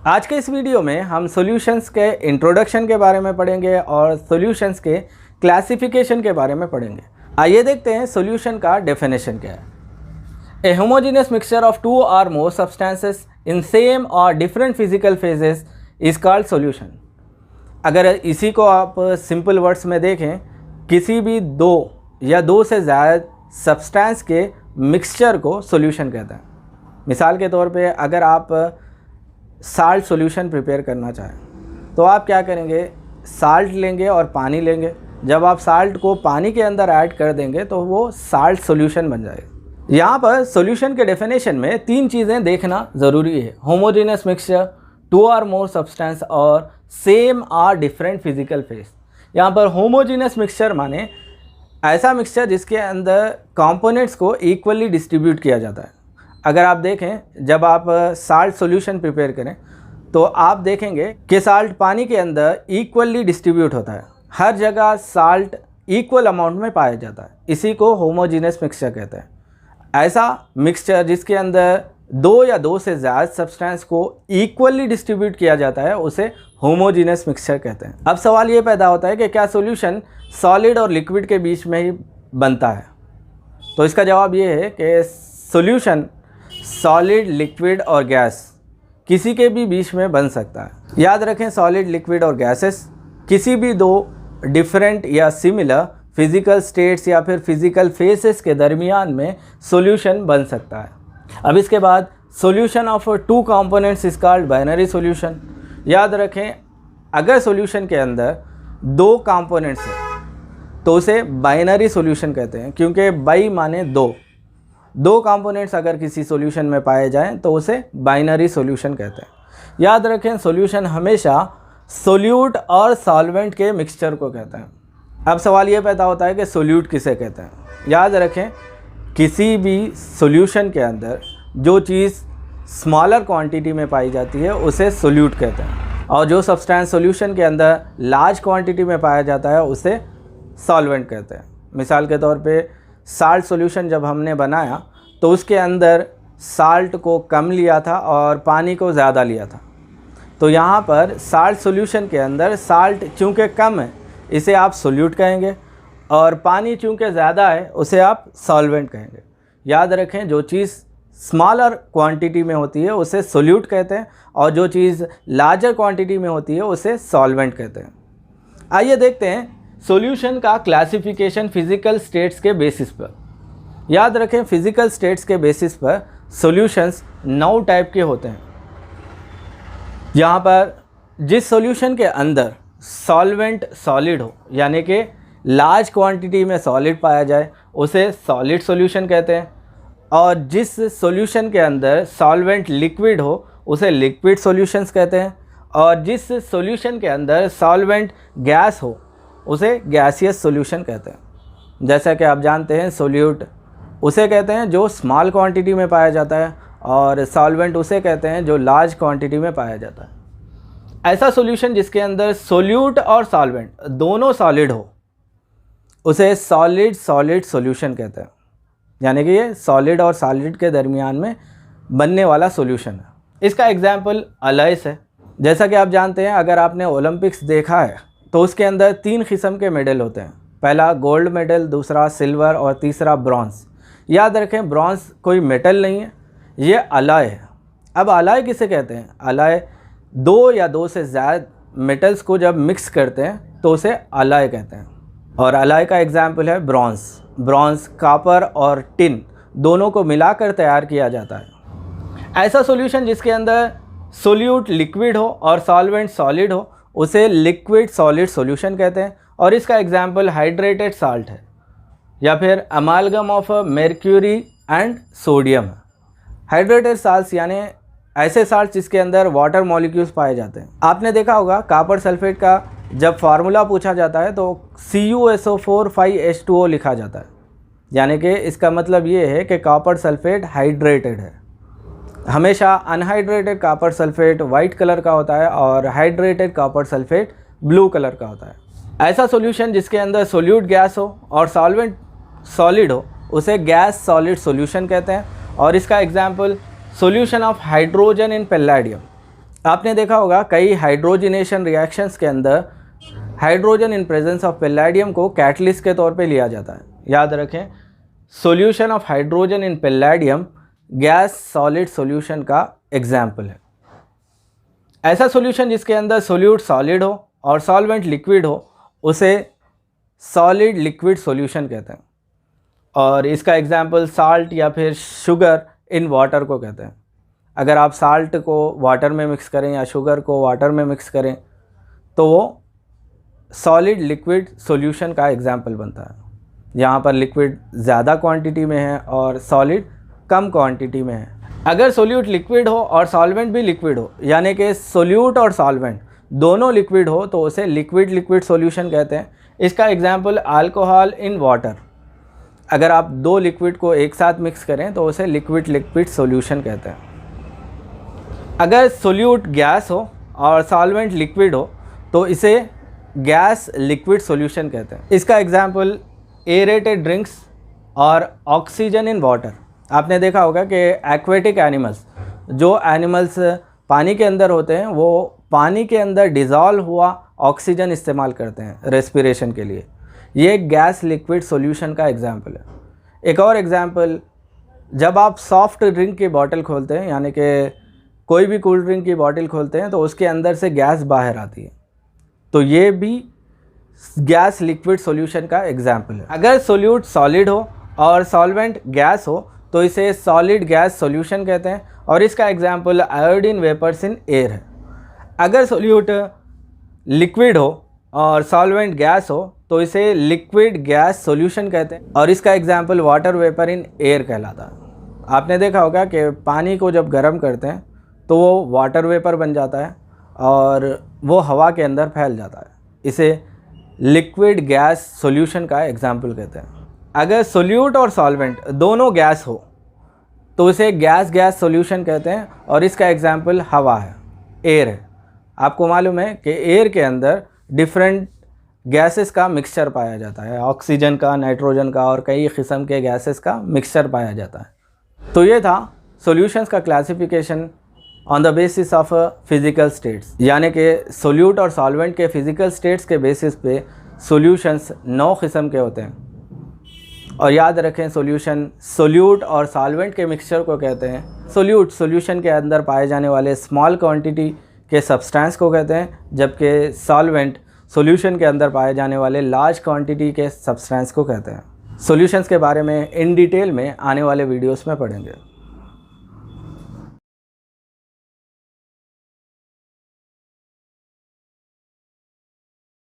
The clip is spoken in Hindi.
आज के इस वीडियो में हम सॉल्यूशंस के इंट्रोडक्शन के बारे में पढ़ेंगे और सॉल्यूशंस के क्लासिफिकेशन के बारे में पढ़ेंगे। आइए देखते हैं सॉल्यूशन का डेफिनेशन क्या है। ए होमोजेनियस मिक्सचर ऑफ टू और मोर सब्सटेंसेस इन सेम और different physical phases is called solution. अगर इसी को आप सिंपल वर्ड्स में देखें, किसी भी दो या दो से ज़्यादा सब्सटेंस के मिक्सचर को सॉल्यूशन कहते हैं। मिसाल के तौर पे अगर आप साल्ट सॉल्यूशन प्रिपेयर करना चाहें तो आप क्या करेंगे, साल्ट लेंगे और पानी लेंगे। जब आप साल्ट को पानी के अंदर ऐड कर देंगे तो वो साल्ट सॉल्यूशन बन जाएगा। यहाँ पर सॉल्यूशन के डेफिनेशन में तीन चीज़ें देखना ज़रूरी है: होमोजेनियस मिक्सचर, टू और मोर सब्सटेंस और सेम और डिफरेंट फिजिकल फेज। यहाँ पर होमोजेनियस मिक्सचर माने ऐसा मिक्सचर जिसके अंदर कंपोनेंट्स को इक्वली डिस्ट्रीब्यूट किया जाता है। अगर आप देखें, जब आप साल्ट सॉल्यूशन प्रिपेयर करें तो आप देखेंगे कि साल्ट पानी के अंदर इक्वली डिस्ट्रीब्यूट होता है। हर जगह साल्ट इक्वल अमाउंट में पाया जाता है। इसी को होमोजेनियस मिक्सचर कहते हैं। ऐसा मिक्सचर जिसके अंदर दो या दो से ज़्यादा सब्सटेंस को इक्वली डिस्ट्रीब्यूट किया जाता है उसे होमोजेनियस मिक्सचर कहते हैं। अब सवाल ये पैदा होता है कि क्या सॉल्यूशन सॉलिड और लिक्विड के बीच में ही बनता है? तो इसका जवाब ये है कि सॉल्यूशन सॉलिड, लिक्विड और गैस किसी के भी बीच में बन सकता है। याद रखें, सॉलिड, लिक्विड और गैसेस किसी भी दो डिफरेंट या सिमिलर फिजिकल स्टेट्स या फिर फिजिकल फेसेस के दरमियान में सॉल्यूशन बन सकता है। अब इसके बाद solution of two components is called binary solution. याद रखें, अगर सॉल्यूशन के अंदर दो कंपोनेंट्स हैं तो उसे बाइनरी सॉल्यूशन कहते हैं, क्योंकि बाई माने दो कंपोनेंट्स अगर किसी सॉल्यूशन में पाए जाएं तो उसे बाइनरी सॉल्यूशन कहते हैं। याद रखें, सॉल्यूशन हमेशा सोल्यूट और सॉल्वेंट के मिक्सचर को कहते हैं। अब सवाल ये पैदा होता है कि सोल्यूट किसे कहते हैं। याद रखें, किसी भी सॉल्यूशन के अंदर जो चीज़ स्मॉलर क्वांटिटी में पाई जाती है उसे सोल्यूट कहते हैं, और जो सब्सटेंस सॉल्यूशन के अंदर लार्ज क्वांटिटी में पाया जाता है उसे सॉल्वेंट कहते हैं। मिसाल के तौर पे साल्ट सॉल्यूशन जब हमने बनाया तो उसके अंदर साल्ट को कम लिया था और पानी को ज़्यादा लिया था। तो यहाँ पर साल्ट सॉल्यूशन के अंदर साल्ट चूँकि कम है इसे आप सोल्यूट कहेंगे, और पानी चूँकि ज़्यादा है उसे आप सॉल्वेंट कहेंगे। याद रखें, जो चीज़ स्मॉलर क्वांटिटी में होती है उसे सोल्यूट कहते हैं, और जो चीज़ लार्जर क्वांटिटी में होती है उसे सॉल्वेंट कहते हैं। आइए देखते हैं सॉल्यूशन का क्लासिफिकेशन फिजिकल स्टेट्स के बेसिस पर। याद रखें, फिजिकल स्टेट्स के बेसिस पर सॉल्यूशंस 9 टाइप के होते हैं। यहाँ पर जिस सॉल्यूशन के अंदर सॉल्वेंट सॉलिड हो, यानी कि लार्ज क्वांटिटी में सॉलिड पाया जाए, उसे सॉलिड सॉल्यूशन कहते हैं, और जिस सॉल्यूशन के अंदर सॉल्वेंट लिक्विड हो उसे लिक्विड सॉल्यूशंस कहते हैं, और जिस सॉल्यूशन के अंदर सॉल्वेंट गैस हो उसे गैसियस सॉल्यूशन कहते हैं। जैसा कि आप जानते हैं, सोल्यूट उसे कहते हैं जो स्मॉल क्वांटिटी में पाया जाता है, और सॉल्वेंट उसे कहते हैं जो लार्ज क्वांटिटी में पाया जाता है। ऐसा सॉल्यूशन जिसके अंदर सोल्यूट और सॉल्वेंट दोनों सॉलिड हो उसे सॉलिड सॉलिड सॉल्यूशन कहते हैं, यानी कि ये सॉलिड और सॉलिड के दरमियान में बनने वाला सॉल्यूशन है। इसका एग्जाम्पल अलॉयस है। जैसा कि आप जानते हैं, अगर आपने ओलंपिक्स देखा है तो उसके अंदर 3 किस्म के मेडल होते हैं। पहला गोल्ड मेडल, दूसरा सिल्वर और तीसरा ब्रॉन्ज़। याद रखें, ब्रॉन्ज़ कोई मेटल नहीं है, ये अलॉय है। अब अलॉय किसे कहते हैं? अलॉय दो या दो से ज़्यादा मेटल्स को जब मिक्स करते हैं तो उसे अलॉय कहते हैं, और अलॉय का एग्जाम्पल है ब्रॉन्ज़। ब्रॉन्ज़ कॉपर और टिन दोनों को मिलाकर तैयार किया जाता है। ऐसा सॉल्यूशन जिसके अंदर सोल्यूट लिक्विड हो और सॉल्वेंट सॉलिड हो उसे लिक्विड सॉलिड सॉल्यूशन कहते हैं, और इसका एग्जाम्पल हाइड्रेटेड साल्ट है, या फिर अमालगम of mercury and sodium. Hydrated salts यानी ऐसे साल्ट जिसके अंदर वाटर मॉलिक्यूल्स पाए जाते हैं। आपने देखा होगा, कॉपर सल्फेट का जब फार्मूला पूछा जाता है तो CuSO4 5H2O लिखा जाता है, यानी कि इसका मतलब ये है कि कॉपर सल्फेट हाइड्रेटेड है। हमेशा अनहाइड्रेटेड कॉपर सल्फेट वाइट कलर का होता है और hydrated copper sulphate blue colour का होता है। ऐसा सॉल्यूशन जिसके अंदर सोल्यूट गैस हो और सॉल्वेंट सॉलिड हो उसे गैस सॉलिड सॉल्यूशन कहते हैं, और इसका example solution of hydrogen in palladium. आपने देखा होगा कई हाइड्रोजनेशन रिएक्शंस के अंदर hydrogen in presence of palladium को कैटलिस्ट के तौर पे लिया जाता है। याद रखें, solution of hydrogen in palladium gas solid solution का एग्जाम्पल है। ऐसा सॉल्यूशन जिसके अंदर सोल्यूट सॉलिड हो और सॉल्वेंट लिक्विड हो उसे सॉलिड लिक्विड सॉल्यूशन कहते हैं, और इसका एग्जाम्पल साल्ट या फिर शुगर इन वाटर को कहते हैं। अगर आप साल्ट को वाटर में मिक्स करें या शुगर को वाटर में मिक्स करें तो वो सॉलिड लिक्विड सॉल्यूशन का एग्जाम्पल बनता है। यहाँ पर लिक्विड ज़्यादा क्वांटिटी में है और सॉलिड कम क्वांटिटी में है। अगर सोल्यूट लिक्विड हो और सॉल्वेंट भी लिक्विड हो, यानी कि सोल्यूट और सॉल्वेंट दोनों लिक्विड हो, तो उसे लिक्विड लिक्विड सॉल्यूशन कहते हैं। इसका एग्जाम्पल अल्कोहल इन वाटर। अगर आप दो लिक्विड को एक साथ मिक्स करें तो उसे लिक्विड लिक्विड सॉल्यूशन कहते हैं। अगर सोल्यूट गैस हो और सॉल्वेंट लिक्विड हो तो इसे गैस लिक्विड सॉल्यूशन कहते हैं। इसका एग्जाम्पल एरेटेड ड्रिंक्स और ऑक्सीजन इन वाटर। आपने देखा होगा कि एक्वेटिक एनिमल्स, जो एनिमल्स पानी के अंदर होते हैं, वो पानी के अंदर डिज़ोल्व हुआ ऑक्सीजन इस्तेमाल करते हैं रेस्पिरेशन के लिए। ये गैस लिक्विड सॉल्यूशन का एग्जाम्पल है। एक और एग्जाम्पल, जब आप सॉफ्ट ड्रिंक की बॉटल खोलते हैं, यानी कि कोई भी कूल ड्रिंक की बॉटल खोलते हैं तो उसके अंदर से गैस बाहर आती है, तो ये भी गैस लिक्विड सॉल्यूशन का एग्जाम्पल है। अगर सोल्यूट सॉलिड हो और सॉल्वेंट गैस हो तो इसे सॉलिड गैस सॉल्यूशन कहते हैं, और इसका example iodine vapours in air है। अगर सोल्यूट लिक्विड हो और सॉल्वेंट गैस हो तो इसे लिक्विड गैस सॉल्यूशन कहते हैं, और इसका example water vapour in air कहलाता है। आपने देखा होगा कि पानी को जब गर्म करते हैं तो वो वाटर वेपर बन जाता है और वो हवा के अंदर फैल जाता है। इसे लिक्विड गैस सॉल्यूशन का एग्जाम्पल कहते हैं। अगर सोल्यूट और सॉल्वेंट दोनों गैस हो तो इसे गैस गैस सॉल्यूशन कहते हैं, और इसका एग्जाम्पल हवा है, एयर है। आपको मालूम है कि एयर के अंदर डिफरेंट गैसेस का मिक्सचर पाया जाता है, ऑक्सीजन का, नाइट्रोजन का और कई किस्म के गैसेस का मिक्सचर पाया जाता है। तो ये था सॉल्यूशंस का classification on the basis of physical states, यानी कि सोल्यूट और सॉल्वेंट के फिज़िकल स्टेट्स के बेसिस पे सॉल्यूशंस 9 किस्म के होते हैं। और याद रखें, सॉल्यूशन सोल्यूट और सॉल्वेंट के मिक्सचर को कहते हैं। सोल्यूट सॉल्यूशन के अंदर पाए जाने वाले स्मॉल क्वांटिटी के सब्सटेंस को कहते हैं, जबकि सॉल्वेंट सॉल्यूशन के अंदर पाए जाने वाले लार्ज क्वांटिटी के सब्सटेंस को कहते हैं। सॉल्यूशंस के बारे में इन डिटेल में आने वाले वीडियोस में पढ़ेंगे।